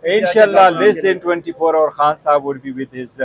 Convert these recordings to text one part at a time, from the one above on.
इंशाल्लाह less than 24 और खान साहब वुड बी विद हिज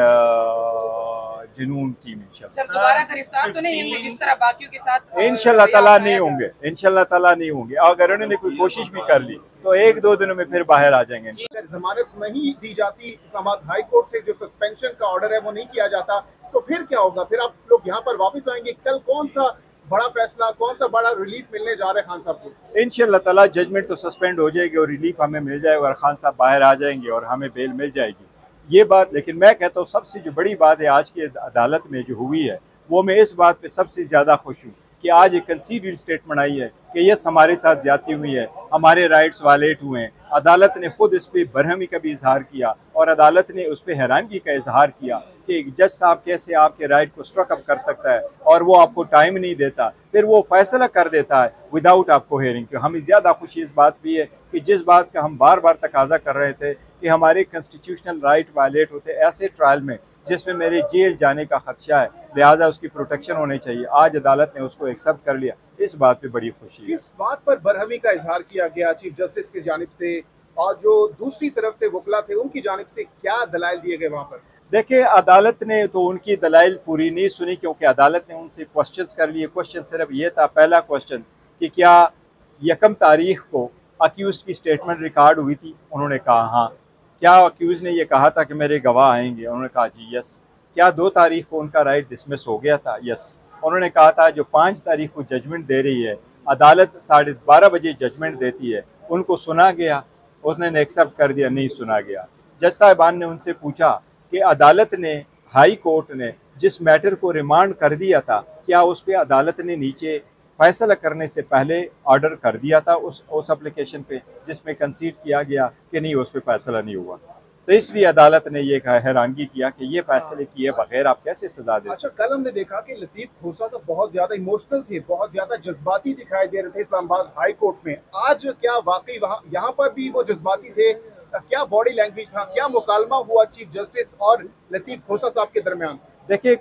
जुनून टीम इंशाल्लाह। सर दोबारा गिरफ्तार तो नहीं होंगे जिस तरह बाकियों के साथ? इंशाल्लाह ताला नहीं होंगे, इंशाल्लाह ताला नहीं होंगे। अगर उन्होंने कोई कोशिश भी कर ली तो एक दो दिनों में फिर बाहर आ जाएंगे। अगर जमानत नहीं दी जाती, इस्लामाबाद हाई कोर्ट से जो सस्पेंशन का ऑर्डर है वो नहीं किया जाता, तो फिर क्या होगा? फिर आप लोग यहाँ पर वापस आएंगे? कल कौन सा बड़ा फैसला, कौन सा बड़ा रिलीफ मिलने जा रहे हैं खान साहब को? इंशाल्लाह ताला जजमेंट तो सस्पेंड हो जाएगी और रिलीफ हमें मिल जाएगा और खान साहब बाहर आ जाएंगे और हमें बेल मिल जाएगी, ये बात। लेकिन मैं कहता हूँ सबसे जो बड़ी बात है आज की अदालत में जो हुई है, वो मैं इस बात पे सबसे ज़्यादा खुश हूँ कि आज एक कंसीडर्ड स्टेटमेंट आई है कि यस हमारे साथ ज्यादती हुई है, हमारे राइट्स वायलेट हुए हैं। अदालत ने खुद इस पर बरहमी का भी इजहार किया और अदालत ने उस पर हैरानगी का इजहार किया कि जज साहब कैसे आपके राइट को स्ट्रक अप कर सकता है और वो आपको टाइम नहीं देता, फिर वो फैसला कर देता है विदाउट आपको हेयरिंग। कि हमें ज़्यादा खुशी इस बात भी है कि जिस बात का हम बार बार तकाजा कर रहे थे कि हमारे कॉन्स्टिट्यूशनल राइट वायलेट होते ऐसे ट्रायल में जिसमें मेरे जेल जाने का खदशा है, लिहाजा उसकी प्रोटेक्शन होनी चाहिए, आज अदालत ने उसको एक्सेप्ट कर लिया, इस बात पे बड़ी खुशी है। किस बात पर बरहमी का इजहार किया गया चीफ जस्टिस की जानिब से, और जो दूसरी तरफ से वकला थे उनकी जानिब से क्या दलाइल दिए गए वहाँ पर? देखिए अदालत ने तो उनकी दलाइल पूरी नहीं सुनी क्योंकि अदालत ने उनसे क्वेश्चंस कर लिए। क्वेश्चन सिर्फ ये था, पहला क्वेश्चन कि क्या 1 तारीख को अक्यूज़ की स्टेटमेंट रिकॉर्ड हुई थी? उन्होंने कहा हाँ। क्या अक्यूज़ ने ये कहा था कि मेरे गवाह आएंगे? उन्होंने कहा जी यस। क्या 2 तारीख को उनका राइट डिसमिस हो गया था? यस। उन्होंने कहा था जो 5 तारीख को जजमेंट दे रही है अदालत 12:30 बजे जजमेंट देती है, उनको सुना गया? उसने एक्सेप्ट कर दिया, नहीं सुना गया। जज साहिबान ने उनसे पूछा कि अदालत ने, हाई कोर्ट ने जिस मैटर को रिमांड कर दिया था, क्या उस पर अदालत ने नीचे फैसला करने से पहले ऑर्डर कर दिया था उस एप्लीकेशन पे जिसमें कंसीड किया गया कि नहीं, उस पर फैसला नहीं हुआ? तो इसलिए अदालत ने ये हैरानगी किया कि ये फैसले किए बगैर आप कैसे सजा दे। अच्छा, कल हमने देखा कि लतीफ़ खोसा साहब बहुत ज्यादा इमोशनल थे, बहुत ज्यादा जज्बाती दिखाई दे रहे थे इस्लामाबाद हाई कोर्ट में। आज क्या वाकई वहाँ यहाँ पर भी वो जज्बाती थे? क्या बॉडी लैंग्वेज था, क्या मुकालमा हुआ चीफ जस्टिस और लतीफ़ खोसा साहब के दरमियान? देखिए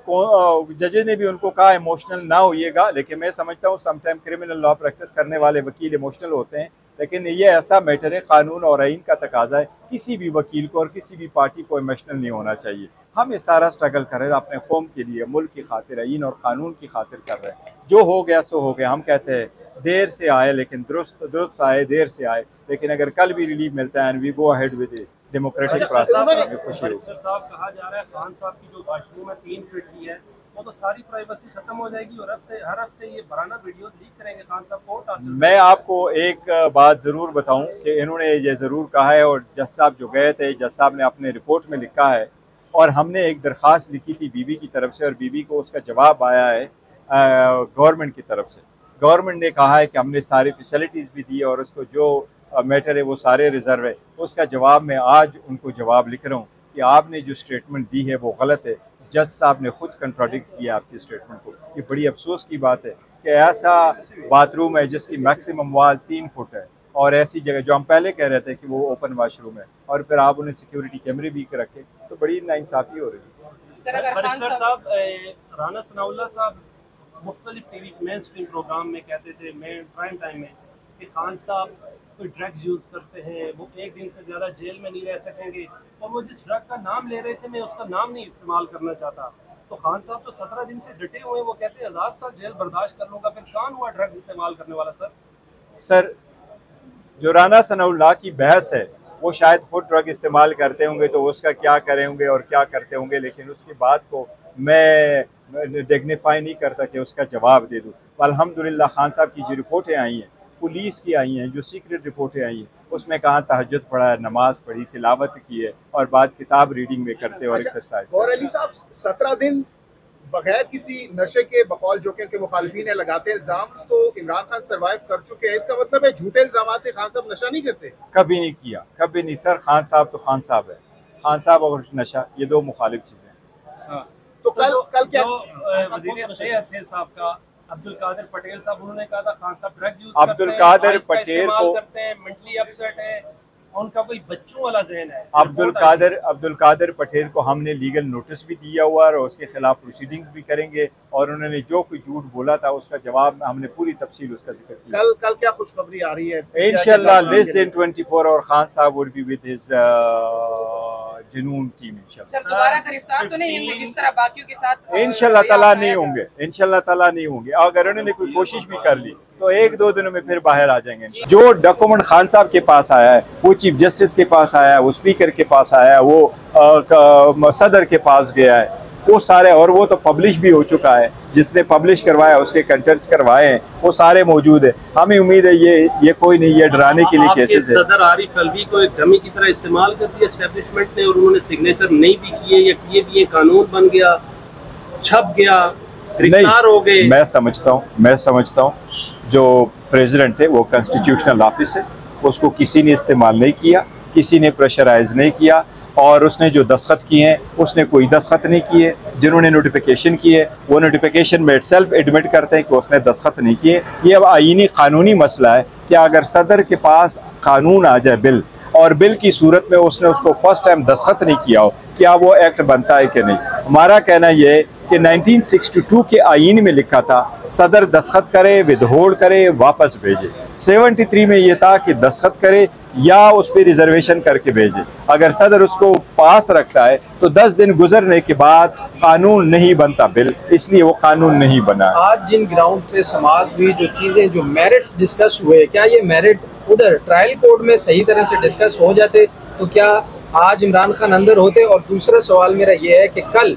जजेस ने भी उनको कहा इमोशनल ना होइएगा, लेकिन मैं समझता हूँ समटाइम क्रिमिनल लॉ प्रैक्टिस करने वाले वकील इमोशनल होते हैं, लेकिन ये ऐसा मैटर है, कानून और आइन का तकाजा है, किसी भी वकील को और किसी भी पार्टी को इमोशनल नहीं होना चाहिए। हम ये सारा स्ट्रगल कर रहे हैं अपने कौम के लिए, मुल्क की खातिर, आइन और कानून की खातिर कर रहे हैं। जो हो गया सो हो गया। हम कहते हैं देर से आए लेकिन दुरुस्त आए, देर से आए, लेकिन अगर कल भी रिलीफ मिलता है and we go ahead with democratic process, हमें खुशी होगी। साहब कहा जा रहा है खान साहब की जो वाशरूम है 3 फीट की है, वो तो सारी प्राइवेसी खत्म हो जाएगी और हर हफ्ते ये पुराना वीडियोस लीक करेंगे खान साहब को। मैं आपको एक बात ज़रूर बताऊं कि इन्होंने ये ज़रूर कहा है और जज साहब जो गए थे, जज साहब ने अपने रिपोर्ट में लिखा है और हमने एक दरख्वास्त लिखी थी बीबी की तरफ से और बीबी को उसका जवाब आया है गवर्नमेंट की तरफ से। गवर्नमेंट ने कहा है कि हमने सारी फैसिलिटीज़ भी दी और उसको जो मैटर है वो सारे रिजर्व है। उसका जवाब मैं आज उनको जवाब लिख रहा हूँ कि आपने जो स्टेटमेंट दी है वो गलत है। जज साहब ने खुद कंट्राडिक्ट किया आपकी स्टेटमेंट को। ये बड़ी अफसोस की बात है कि ऐसा बाथरूम है जिसकी मैक्सिमम वाल 3 फुट है और ऐसी जगह जो हम पहले कह रहे थे कि वो ओपन वाशरूम है और फिर आप उन्हें सिक्योरिटी कैमरे भी रखे, तो बड़ी नाइंसाफ़ी हो रही है। बैरिस्टर साहब, राना सनाउल्लाह साहब मुख्तलिफ टीवी मेन स्ट्रीम प्रोग्राम में कहते थे, मेन प्राइम टाइम में, कि खान साहब कोई ड्रग्स यूज़ करते हैं, वो 1 दिन से ज़्यादा जेल में नहीं रह सकेंगे, और वो जिस ड्रग का नाम ले रहे थे मैं उसका नाम नहीं इस्तेमाल करना चाहता। तो खान साहब तो 17 दिन से डटे हुए हैं, वो कहते हैं 1000 साल जेल बर्दाश्त कर लूँगा। फिर कौन हुआ ड्रग इस्तेमाल करने वाला? सर जो राना सनाउल्लाह की बहस है वो शायद खुद ड्रग इस्तेमाल करते होंगे तो उसका क्या करे होंगे और क्या करते होंगे, लेकिन उसकी बात को मैं डिग्निफाई नहीं करता कि उसका जवाब दे दूँ। अल्हम्दुलिल्लाह खान साहब की जो रिपोर्टें आई हैं, पुलिस की आई हैं, जो सीक्रेट रिपोर्टें आई हैं, उसमें कहाँ तहज्जुद पढ़ा है, नमाज पढ़ी, तिलावत की है और बाद किताब रीडिंग में करते और एक्सरसाइज। और अली साहब 17 दिन बगैर किसी नशे के, बकौल जो कि उनके मुखालिफिन लगाते इल्ज़ाम, तो इमरान खान सर्वाइव कर चुके हैं, इसका मतलब है झूठे इल्ज़ाम थे, खान साहब नशा नहीं करते? कभी नहीं किया, कभी नहीं सर। खान साहब तो खान साहब है, खान साहब और नशा ये 2 मुखालिफ चीज़ें हैं। हाँ, तो कल क्या वज़ीर सेहत थे साहब का अब्दुल कादिर पटेल साहब, उन्होंने कहा था खान साहब ड्रग यूज अब्दुल कादिर पटेल को करते हैं, मेंटली अपसेट है, उनका कोई बच्चों वाला जहन है। अब्दुल कादिर पटेल को हमने लीगल नोटिस भी दिया हुआ है और उसके खिलाफ प्रोसीडिंग्स भी करेंगे, और उन्होंने जो कोई झूठ बोला था उसका जवाब हमने पूरी तफसील उसका जिक्र किया। कल क्या खुशखबरी आ रही है इंशाल्लाह लेस देन 24 और खान साहब वुड बी विद हिज जुनून टीम इंशाल्लाह। सर दोबारा गिरफ्तार तो नहीं होंगे जिस तरह बाकियों के साथ? इंशाल्लाह ताला नहीं होंगे, इंशाल्लाह ताला नहीं होंगे। अगर उन्होंने कोई कोशिश भी कर ली तो 1-2 दिनों में फिर बाहर आ जाएंगे। जो डॉक्यूमेंट खान साहब के पास आया है, वो चीफ जस्टिस के पास आया है, वो स्पीकर के पास आया है, वो सदर के पास गया है, वो सारे, और वो तो पब्लिश भी हो चुका है, जिसने पब्लिश करवाया उसके कंटेंट्स करवाए हैं, वो सारे मौजूद है। हमें उम्मीद है ये कोई नहीं, ये डराने के लिए केसेस है। सदर आरिफ अलवी को एक डमी की तरह इस्तेमाल कर दिया एस्टेब्लिशमेंट ने, और उन्होंने सिग्नेचर नहीं भी किए या किए भी, कानून बन गया, छप गया, गिरफ्तार हो गए। मैं समझता हूँ जो प्रेसिडेंट है वो कॉन्स्टिट्यूशनल ऑफिस है, उसको किसी ने इस्तेमाल नहीं किया, किसी ने प्रेशराइज नहीं किया, और उसने जो दस्तखत किए हैं उसने कोई दस्तखत नहीं किए। जिन्होंने नोटिफिकेशन किए वो नोटिफिकेशन में सेल्फ एडमिट करते हैं कि उसने दस्तखत नहीं किए। ये अब आईनी कानूनी मसला है कि अगर सदर के पास कानून आ जाए बिल, और बिल की सूरत में उसने उसको फर्स्ट टाइम दस्तखत नहीं किया हो, क्या वो एक्ट बनता है कि नहीं। हमारा कहना यह है कि 1962 के आईन में लिखा था सदर दस्तखत करे, विदहोल्ड करे, वापस भेजे। 73 में ये था कि दस्तखत करे या उस पर रिजर्वेशन करके भेजे। अगर सदर उसको पास रखता है तो 10 दिन गुजरने के बाद कानून नहीं बनता बिल, इसलिए वो कानून नहीं बना। आज जिन ग्राउंड पे समाअत हुई, जो चीज़ें, जो मेरिट्स डिस्कस हुए, क्या ये मेरिट उधर ट्रायल कोर्ट में सही तरह से डिस्कस हो जाते तो क्या आज इमरान खान अंदर होते? और दूसरा सवाल मेरा ये है कि कल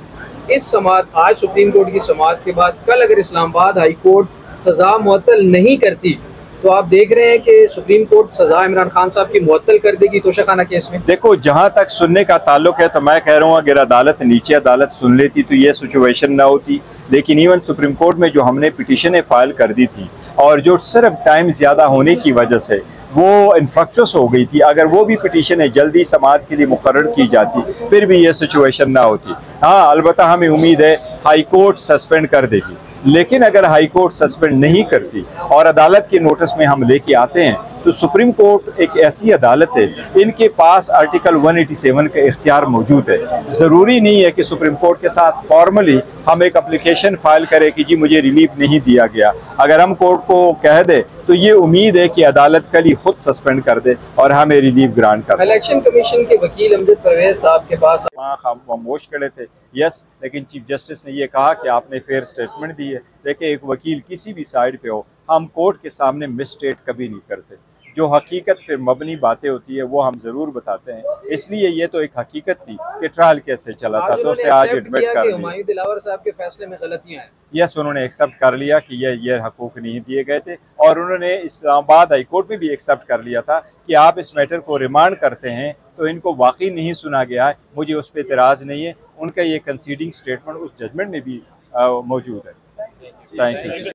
इस समाअत, आज सुप्रीम कोर्ट की समाअत के बाद कल अगर इस्लामाबाद हाई कोर्ट सज़ा मुअत्तल नहीं करती तो आप देख रहे हैं कि सुप्रीम कोर्ट सज़ा इमरान खान साहब की मुअत्तल कर देगी तोशाखाना केस में। देखो, जहाँ तक सुनने का ताल्लुक है तो मैं कह रहा हूँ अगर अदालत नीचे अदालत सुन लेती तो ये सिचुएशन ना होती। लेकिन इवन सुप्रीम कोर्ट में जो हमने पिटीशनें फाइल कर दी थी और जो सिर्फ टाइम ज़्यादा होने की वजह से वो इन्फ्रक्चस हो गई थी, अगर वो भी पिटीशनें जल्दी समाअत के लिए मुकर्रर की जाती फिर भी ये सिचुएशन ना होती। हाँ, अलबत्ता हमें उम्मीद है हाई कोर्ट सस्पेंड कर देगी, लेकिन अगर हाई कोर्ट सस्पेंड नहीं करती और अदालत के नोटिस में हम लेके आते हैं तो सुप्रीम कोर्ट एक ऐसी अदालत है, इनके पास आर्टिकल 187 का इख्तियार मौजूद है। ज़रूरी नहीं है कि सुप्रीम कोर्ट के साथ फॉर्मली हम एक एप्लीकेशन फाइल करें कि जी मुझे रिलीफ नहीं दिया गया। अगर हम कोर्ट को कह दे तो ये उम्मीद है कि अदालत कल ही खुद सस्पेंड कर दे और हमें रिलीफ ग्रांट कर दे। इलेक्शन कमीशन के वकील अमजद परवेज साहब के पास खामोश खड़े थे, यस, लेकिन चीफ जस्टिस ने यह कहा कि आपने फेयर स्टेटमेंट दी है। देखिए, एक वकील किसी भी साइड पे हो, हम कोर्ट के सामने मिसस्टेट कभी नहीं करते। जो हकीकत पे मबनी बातें होती है वो हम ज़रूर बताते हैं। इसलिए ये तो एक हकीकत थी कि ट्रायल कैसे चला था, तो उसने आज एडमिट कर लिया। हुमायूं दिलावर साहब के फैसले में गलतियां हैं। यस, उन्होंने एक्सेप्ट कर लिया कि ये हकूक नहीं दिए गए थे, और उन्होंने इस्लामाबाद हाई कोर्ट में भी एक्सेप्ट कर लिया था कि आप इस मैटर को रिमांड करते हैं तो इनको वाकई नहीं सुना गया है। मुझे उस पर एतराज़ नहीं है। उनका ये कंसीडिंग स्टेटमेंट उस जजमेंट में भी मौजूद है। Thank you.